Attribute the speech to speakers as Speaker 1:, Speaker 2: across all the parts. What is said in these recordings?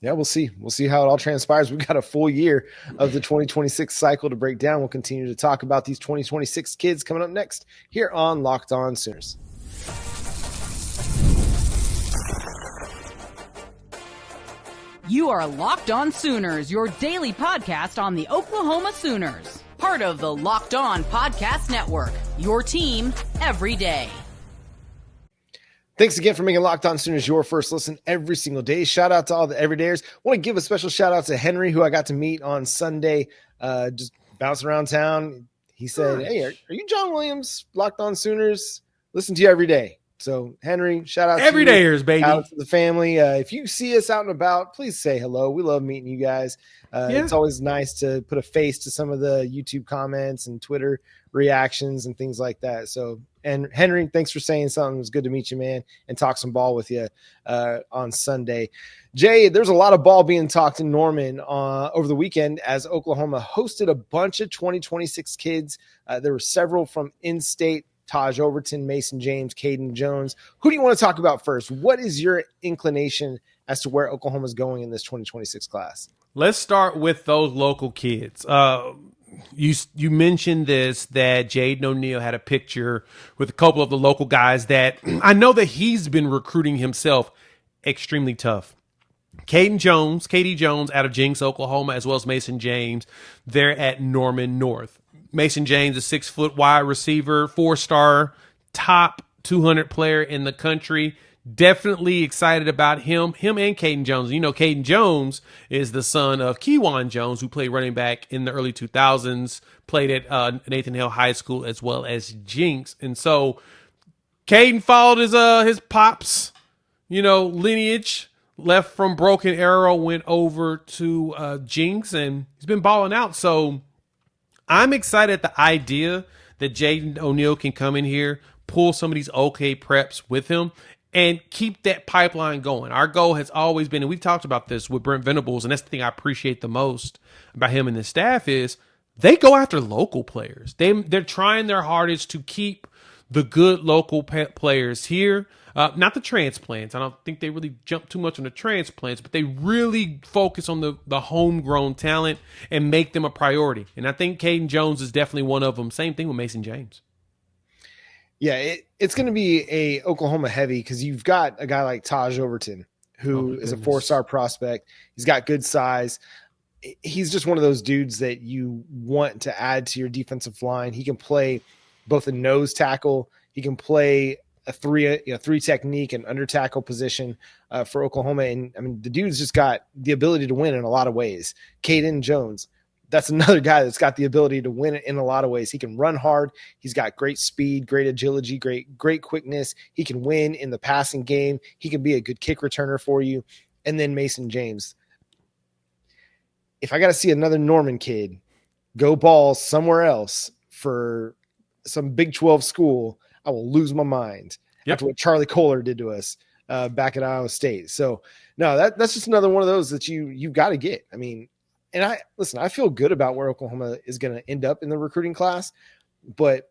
Speaker 1: Yeah, we'll see. We'll see how it all transpires. We've got a full year of the 2026 cycle to break down. We'll continue to talk about these 2026 kids coming up next here on Locked On Sooners.
Speaker 2: You are Locked On Sooners, your daily podcast on the Oklahoma Sooners. Part of the Locked On Podcast Network, your team every day.
Speaker 1: Thanks again for making Locked On Sooners your first listen every single day. Shout out to all the everydayers. I want to give a special shout out to Henry, who I got to meet on Sunday, just bouncing around town. He said, "Hey, are you John Williams, Locked On Sooners? Listen to you every day." So, Henry, shout out to
Speaker 3: everydayers, baby.
Speaker 1: Out to the family. If you see us out and about, please say hello. We love meeting you guys. It's always nice to put a face to some of the YouTube comments and Twitter reactions and things like that. So, and Henry, thanks for saying something. It was good to meet you, man, and talk some ball with you on Sunday. Jay, there's a lot of ball being talked in Norman over the weekend as Oklahoma hosted a bunch of 2026 kids. There were several from in-state: Tajh Overton, Mason James, Kaydin Jones. Who do you want to talk about first? What is your inclination as to where Oklahoma's going in this 2026 class?
Speaker 3: Let's start with those local kids. You mentioned this, that Jaden O'Neil had a picture with a couple of the local guys that I know that he's been recruiting himself extremely tough. Kaydin Jones out of Jinx, Oklahoma, as well as Mason James. They're at Norman North. Mason James, a 6-foot wide receiver, 4-star, top 200 player in the country. Definitely excited about him and Kaydin Jones. You know, Kaydin Jones is the son of Kewan Jones, who played running back in the early 2000s, played at Nathan Hale High School as well as Jinx. And so Kaydin followed his pops, lineage, left from Broken Arrow, went over to Jinx, and he's been balling out. So I'm excited at the idea that Jaden O'Neil can come in here, pull some of these OK preps with him, and keep that pipeline going. Our goal has always been, and we've talked about this with Brent Venables, and that's the thing I appreciate the most about him and his staff, is they go after local players. They're trying their hardest to keep the good local players here. Not the transplants. I don't think they really jump too much on the transplants, but they really focus on the homegrown talent and make them a priority. And I think Kaydin Jones is definitely one of them. Same thing with Mason James.
Speaker 1: Yeah, it's going to be a Oklahoma heavy because you've got a guy like Tajh Overton, who is a 4-star prospect. He's got good size. He's just one of those dudes that you want to add to your defensive line. He can play both a nose tackle. He can play a three technique and under tackle position for Oklahoma. And I mean, the dude's just got the ability to win in a lot of ways. Kaydin Jones, that's another guy that's got the ability to win in a lot of ways. He can run hard. He's got great speed, great agility, great quickness. He can win in the passing game. He can be a good kick returner for you. And then Mason James. If I got to see another Norman kid go ball somewhere else for some Big 12 school, I will lose my mind after what Charlie Kohler did to us back at Iowa State. So no, that's just another one of those that you've got to get. I mean, and I feel good about where Oklahoma is going to end up in the recruiting class, but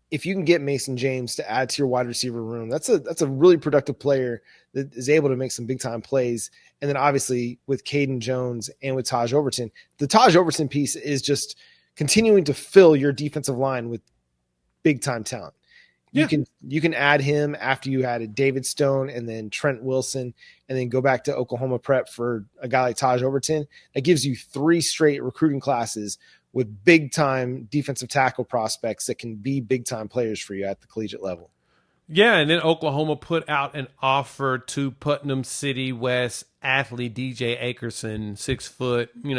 Speaker 1: if you can get Mason James to add to your wide receiver room, that's a really productive player that is able to make some big time plays. And then obviously with Kaydin Jones and with Tajh Overton, the Tajh Overton piece is just continuing to fill your defensive line with big time talent. Yeah. You can add him after you added David Stone and then Trent Wilson, and then go back to Oklahoma prep for a guy like Tajh Overton. That gives you 3 straight recruiting classes with big time defensive tackle prospects that can be big time players for you at the collegiate level.
Speaker 3: Yeah, and then Oklahoma put out an offer to Putnam City West athlete DJ Akerson, 6 foot, he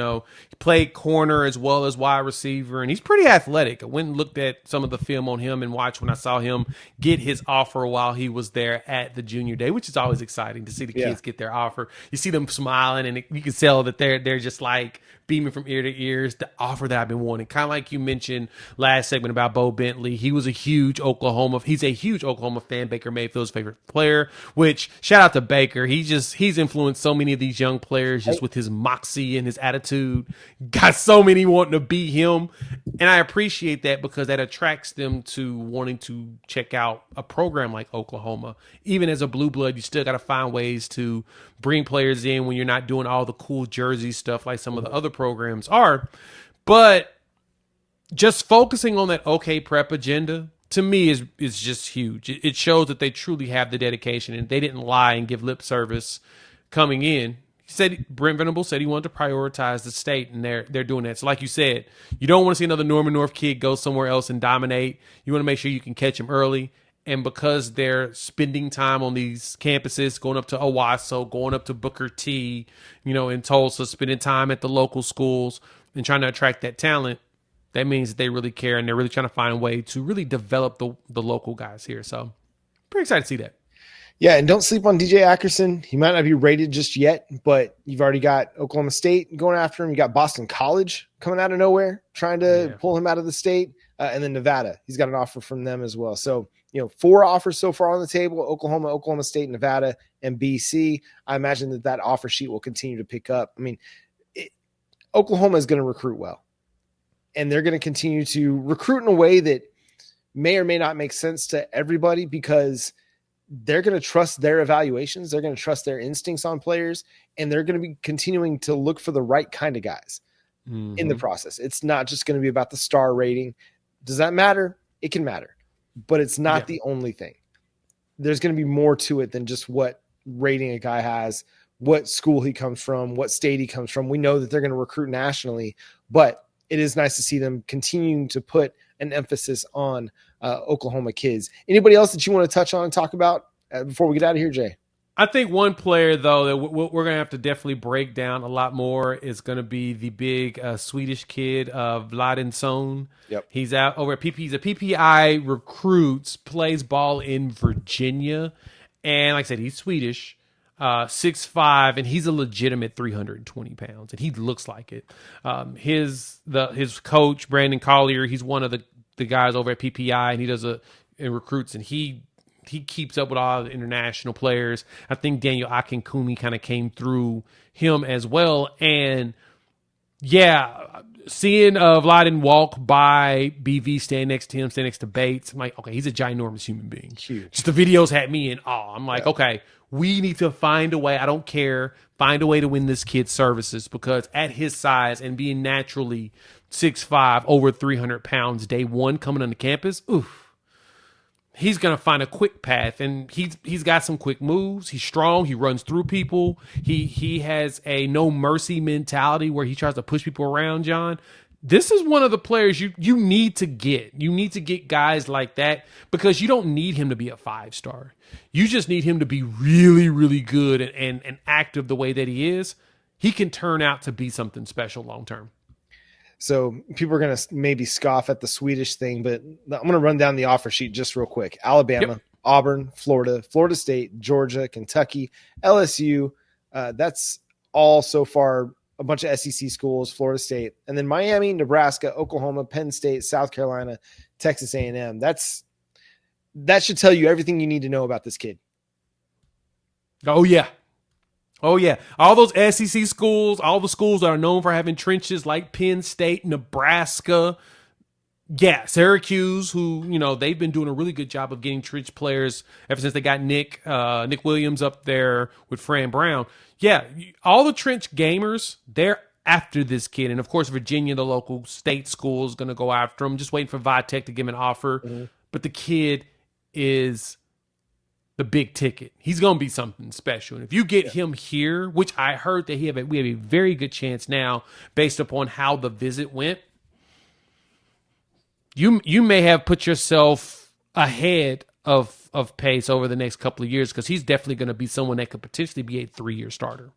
Speaker 3: played corner as well as wide receiver, and he's pretty athletic. I went and looked at some of the film on him and watched when I saw him get his offer while he was there at the junior day, which is always exciting to see the kids get their offer. You see them smiling, and you can tell that they're just like beaming from ear to ears, the offer that I've been wanting. Kind of like you mentioned last segment about Bo Bentley. He's a huge Oklahoma Oklahoma fan, Baker Mayfield's favorite player, which shout out to Baker. He's influenced so many of these young players just with his moxie and his attitude. Got so many wanting to be him. And I appreciate that because that attracts them to wanting to check out a program like Oklahoma. Even as a blue blood, you still got to find ways to bring players in when you're not doing all the cool jersey stuff like some of the other programs are. But just focusing on that OK Prep agenda, to me, is just huge. It shows that they truly have the dedication and they didn't lie and give lip service coming in. Brent Venables said he wanted to prioritize the state, and they're doing that. So like you said, you don't want to see another Norman North kid go somewhere else and dominate. You want to make sure you can catch him early. And because they're spending time on these campuses, going up to Owasso, going up to Booker T, in Tulsa, spending time at the local schools and trying to attract that talent, that means that they really care and they're really trying to find a way to really develop the local guys here. So pretty excited to see that.
Speaker 1: Yeah, and don't sleep on DJ Ackerson. He might not be rated just yet, but you've already got Oklahoma State going after him. You got Boston College coming out of nowhere, trying to pull him out of the state. And then Nevada, he's got an offer from them as well. So, 4 offers so far on the table: Oklahoma State, Nevada, and BC. I imagine that offer sheet will continue to pick up. I mean, Oklahoma is going to recruit well, and they're going to continue to recruit in a way that may or may not make sense to everybody because they're going to trust their evaluations. They're going to trust their instincts on players, and they're going to be continuing to look for the right kind of guys in the process. It's not just going to be about the star rating. Does that matter? It can matter, but it's not the only thing. There's going to be more to it than just what rating a guy has, what school he comes from, what state he comes from. We know that they're going to recruit nationally, but it is nice to see them continuing to put an emphasis on Oklahoma kids. Anybody else that you want to touch on and talk about before we get out of here, Jay?
Speaker 3: I think one player, though, that we're going to have to definitely break down a lot more is going to be the big Swedish kid, Valdin Sone.
Speaker 1: Yep.
Speaker 3: He's out over at PP. He's a PPI recruits, plays ball in Virginia. And like I said, he's Swedish, 6'5", and he's a legitimate 320 pounds, and he looks like it. His coach, Brandon Collier, he's one of the guys over at PPI, and he does in recruits, and he keeps up with all the international players. I think Daniel Akinkumi kind of came through him as well. And seeing Vladin walk by BV, stand next to him, stand next to Bates, I'm like, okay, he's a ginormous human being.
Speaker 1: Huge.
Speaker 3: Just the videos had me in awe. I'm like, okay, we need to find a way. I don't care. Find a way to win this kid's services because at his size and being naturally 6'5", over 300 pounds, day one coming on the campus, he's going to find a quick path, and he's got some quick moves. He's strong. He runs through people. He has a no mercy mentality where he tries to push people around, John. This is one of the players you need to get. You need to get guys like that because you don't need him to be a 5-star. You just need him to be really, really good and active the way that he is. He can turn out to be something special long term.
Speaker 1: So people are going to maybe scoff at the Swedish thing, but I'm going to run down the offer sheet just real quick. Alabama, Auburn, Florida, Florida State, Georgia, Kentucky, LSU. That's all so far a bunch of SEC schools, Florida State, and then Miami, Nebraska, Oklahoma, Penn State, South Carolina, Texas A&M. That should tell you everything you need to know about this kid.
Speaker 3: Oh, yeah. All those SEC schools, all the schools that are known for having trenches like Penn State, Nebraska, Syracuse, who, they've been doing a really good job of getting trench players ever since they got Nick Williams up there with Fran Brown. Yeah, all the trench gamers, they're after this kid. And, of course, Virginia, the local state school, is going to go after him, just waiting for Vitek to give him an offer. Mm-hmm. But the kid is the big ticket. He's going to be something special. And if you get him here, which I heard that we have a very good chance now based upon how the visit went, you may have put yourself ahead of pace over the next couple of years because he's definitely going to be someone that could potentially be a 3-year starter.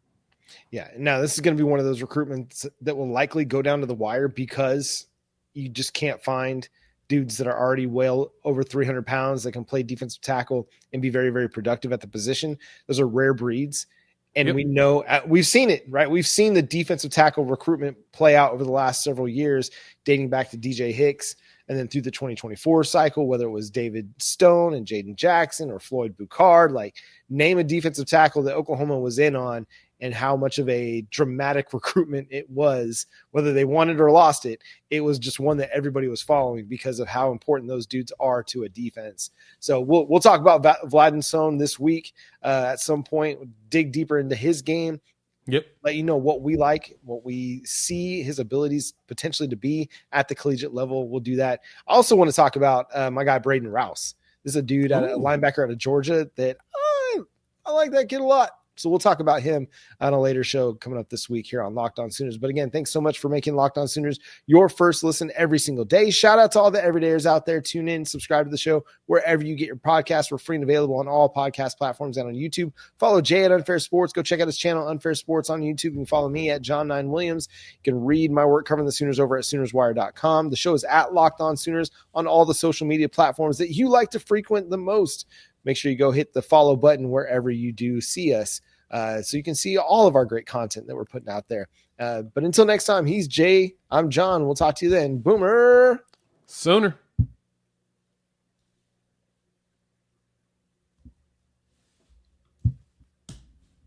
Speaker 1: Yeah. Now, this is going to be one of those recruitments that will likely go down to the wire because you just can't find dudes that are already well over 300 pounds that can play defensive tackle and be very, very productive at the position. Those are rare breeds. And we know we've seen it, right? We've seen the defensive tackle recruitment play out over the last several years, dating back to DJ Hicks. And then through the 2024 cycle, whether it was David Stone and Jaden Jackson or Floyd Bucard, like name a defensive tackle that Oklahoma was in on, and how much of a dramatic recruitment it was, whether they won it or lost it. It was just one that everybody was following because of how important those dudes are to a defense. So we'll talk about Valdin Sone this week at some point, dig deeper into his game.
Speaker 3: Yep.
Speaker 1: Let you know what we like, what we see his abilities potentially to be at the collegiate level. We'll do that. I also want to talk about my guy, Braden Rouse. This is a dude, a linebacker out of Georgia that I like that kid a lot. So we'll talk about him on a later show coming up this week here on Locked On Sooners. But again, thanks so much for making Locked On Sooners your first listen every single day. Shout out to all the everydayers out there. Tune in, subscribe to the show wherever you get your podcasts. We're free and available on all podcast platforms and on YouTube. Follow Jay at Unfair Sports. Go check out his channel, Unfair Sports, on YouTube. You can follow me at John9Williams. You can read my work covering the Sooners over at SoonersWire.com. The show is at Locked On Sooners on all the social media platforms that you like to frequent the most. Make sure you go hit the follow button wherever you do see us, so you can see all of our great content that we're putting out there. But until next time, he's Jay. I'm John. We'll talk to you then. Boomer.
Speaker 3: Sooner.